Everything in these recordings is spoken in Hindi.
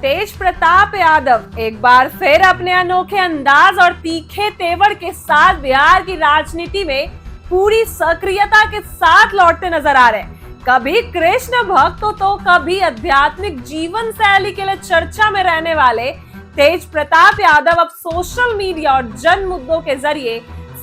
तेज प्रताप यादव एक बार फिर अपने अनोखे अंदाज और तीखे तेवर के साथ बिहार की राजनीति में पूरी सक्रियता के साथ लौटते नजर आ रहे हैं। कभी कृष्ण भक्त तो कभी आध्यात्मिक जीवन शैली के लिए चर्चा में रहने वाले तेज प्रताप यादव अब सोशल मीडिया और जन मुद्दों के जरिए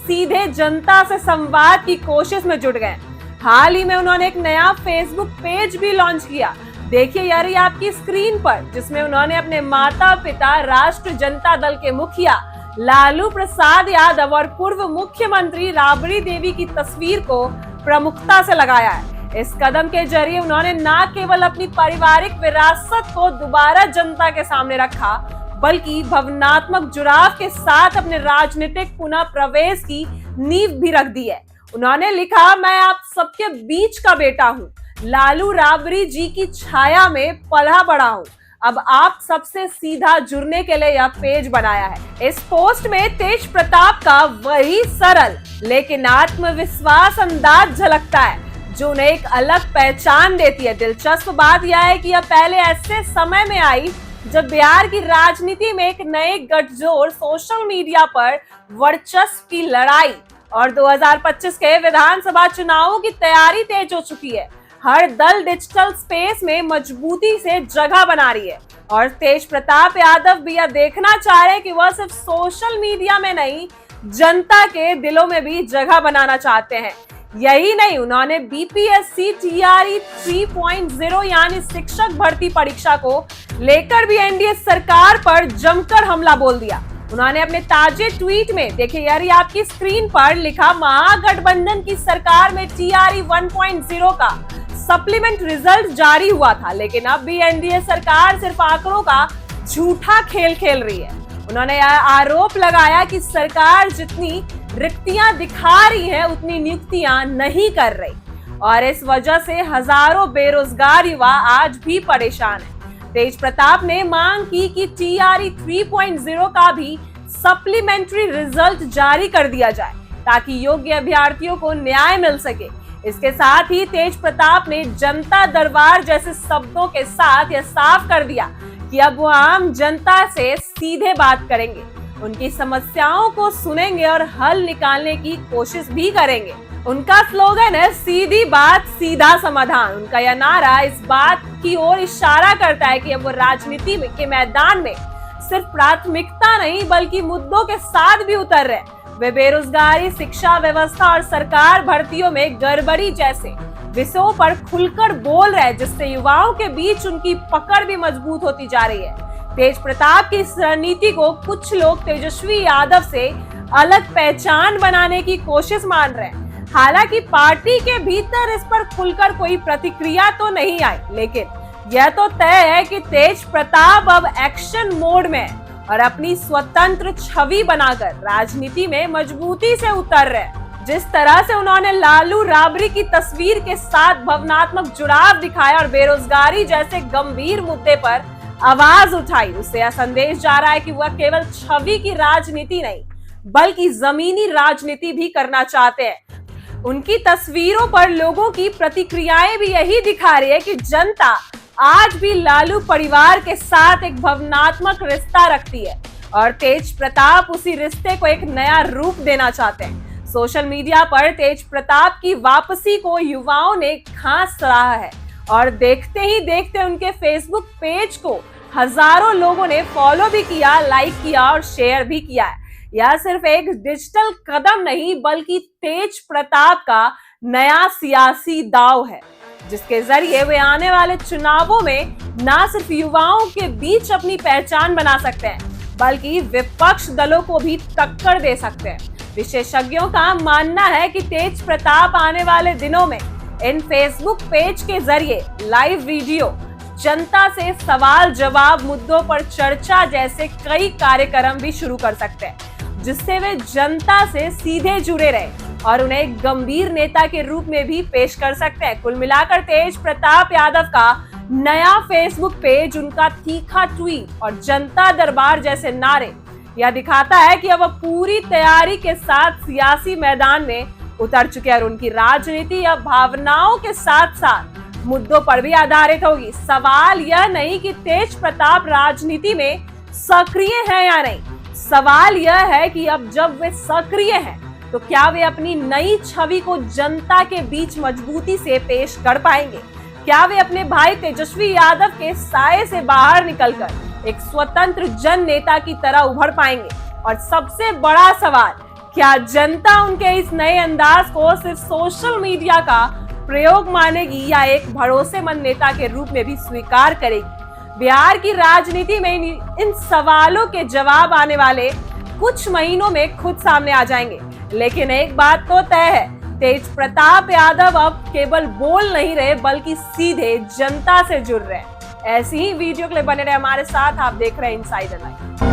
सीधे जनता से संवाद की कोशिश में जुट गए। हाल ही में उन्होंने एक नया फेसबुक पेज भी लॉन्च किया। देखिए यार ये आपकी स्क्रीन पर, जिसमें उन्होंने अपने माता पिता राष्ट्रीय जनता दल के मुखिया लालू प्रसाद यादव और पूर्व मुख्यमंत्री राबड़ी देवी की तस्वीर को प्रमुखता से लगाया है। इस कदम के जरिए उन्होंने न केवल अपनी पारिवारिक विरासत को दोबारा जनता के सामने रखा, बल्कि भावनात्मक जुड़ाव के साथ अपने राजनीतिक पुनः प्रवेश की नींव भी रख दी है। उन्होंने लिखा, मैं आप सबके बीच का बेटा हूँ, लालू राबड़ी जी की छाया में पला बड़ा हूँ। अब आप सबसे सीधा जुड़ने के लिए यह पेज बनाया है। इस पोस्ट में तेज प्रताप का वही सरल लेकिन आत्मविश्वास अंदाज झलकता है जो उन्हें एक अलग पहचान देती है। दिलचस्प बात यह है कि यह पहले ऐसे समय में आई जब बिहार की राजनीति में एक नए गठजोड़ सोशल मीडिया पर वर्चस्व की लड़ाई और 2025 के विधानसभा चुनावों की तैयारी तेज हो चुकी है। हर दल डिजिटल स्पेस में मजबूती से जगह बना रही है और तेज प्रताप यादव भी यह देखना चाह रहे हैं कि वह सिर्फ सोशल मीडिया में नहीं, जनता के दिलों में भी जगह बनाना चाहते हैं। यही नहीं, उन्होंने बीपीएससी टीआरई 3.0 यानी शिक्षक भर्ती परीक्षा को लेकर भी एनडीए सरकार पर जमकर हमला बोल दिया। उन्होंने अपने ताजे ट्वीट में, देखिए यार ये आपकी स्क्रीन पर, लिखा, महागठबंधन की सरकार में टीआरई 1.0 का सप्लीमेंट रिजल्ट जारी हुआ था, लेकिन अब भी एनडीए सरकार सिर्फ आंकड़ों का झूठा खेल खेल रही है। उन्होंने आरोप लगाया कि सरकार जितनी रिक्तियां दिखा रही है उतनी नियुक्तियां नहीं कर रही और इस वजह से हजारों बेरोजगार युवा आज भी परेशान हैं। तेज प्रताप ने मांग की कि टीआरई 3.0 का भी सप्लीमेंट्री रिजल्ट जारी कर दिया जाए ताकि योग्य अभ्यर्थियों को न्याय मिल सके। इसके साथ ही तेज प्रताप ने जनता दरबार जैसे शब्दों के साथ यह साफ कर दिया कि अब वो आम जनता से सीधे बात करेंगे, उनकी समस्याओं को सुनेंगे और हल निकालने की कोशिश भी करेंगे। उनका स्लोगन है, सीधी बात सीधा समाधान। उनका यह नारा इस बात की ओर इशारा करता है कि अब वो राजनीति के मैदान में सिर्फ प्राथमिकता नहीं बल्कि मुद्दों के साथ भी उतर रहे हैं। वे बेरोजगारी, शिक्षा व्यवस्था और सरकार भर्तियों में गड़बड़ी जैसे विषयों पर खुलकर बोल रहे हैं, जिससे युवाओं के बीच उनकी पकड़ भी मजबूत होती जा रही है। तेज प्रताप की इस रणनीति को कुछ लोग तेजस्वी यादव से अलग पहचान बनाने की कोशिश मान रहे हैं। हालांकि पार्टी के भीतर इस पर खुलकर कोई प्रतिक्रिया तो नहीं आई, लेकिन यह तो तय है कि तेज प्रताप अब एक्शन मोड में है और अपनी स्वतंत्र छवि बनाकर राजनीति में मजबूती से उतर रहे हैं। जिस तरह से उन्होंने लालू राबड़ी की तस्वीर के साथ भावनात्मक जुड़ाव दिखाया और बेरोजगारी जैसे गंभीर मुद्दे पर आवाज उठाई, उससे यह संदेश जा रहा है कि वह केवल छवि की राजनीति नहीं बल्कि जमीनी राजनीति भी करना चाहते हैं। उनकी तस्वीरों पर लोगों की प्रतिक्रियाएं भी यही दिखा रही है कि जनता आज भी लालू परिवार के साथ एक भावनात्मक रिश्ता रखती है और तेज प्रताप उसी रिश्ते को एक नया रूप देना चाहते हैं। सोशल मीडिया पर तेज प्रताप की वापसी को युवाओं ने खास सराहा है और देखते ही देखते उनके फेसबुक पेज को हजारों लोगों ने फॉलो भी किया, लाइक किया और शेयर भी किया है। यह सिर्फ एक डिजिटल कदम नहीं बल्कि तेज प्रताप का नया सियासी दांव है, जिसके जरिए वे आने वाले चुनावों में न सिर्फ युवाओं के बीच अपनी पहचान बना सकते हैं बल्कि विपक्ष दलों को भी टक्कर दे सकते हैं। विशेषज्ञों का मानना है कि तेज प्रताप आने वाले दिनों में इन फेसबुक पेज के जरिए लाइव वीडियो, जनता से सवाल जवाब, मुद्दों पर चर्चा जैसे कई कार्यक्रम भी शुरू कर सकते हैं, जिससे वे जनता से सीधे जुड़े रहे और उन्हें एक गंभीर नेता के रूप में भी पेश कर सकते हैं। कुल मिलाकर तेज प्रताप यादव का नया फेसबुक पेज, उनका तीखा ट्वीट और जनता दरबार जैसे नारे यह दिखाता है कि अब पूरी तैयारी के साथ सियासी मैदान में उतर चुके हैं और उनकी राजनीति अब भावनाओं के साथ साथ मुद्दों पर भी आधारित होगी। सवाल यह नहीं कि तेज प्रताप राजनीति में सक्रिय है या नहीं, सवाल यह है कि अब जब वे सक्रिय हैं तो क्या वे अपनी नई छवि को जनता के बीच मजबूती से पेश कर पाएंगे? क्या वे अपने भाई तेजस्वी यादव के साए से बाहर निकलकर एक स्वतंत्र जन नेता की तरह उभर पाएंगे? और सबसे बड़ा सवाल, क्या जनता उनके इस नए अंदाज को सिर्फ सोशल मीडिया का प्रयोग मानेगी या एक भरोसेमंद नेता के रूप में भी स्वीकार करेगी? बिहार की राजनीति में इन सवालों के जवाब आने वाले कुछ महीनों में खुद सामने आ जाएंगे। लेकिन एक बात तो तय है, तेज प्रताप यादव अब केवल बोल नहीं रहे बल्कि सीधे जनता से जुड़ रहे हैं। ऐसी ही वीडियो के लिए बने रहे हमारे साथ। आप देख रहे हैं इनसाइडर लाइव।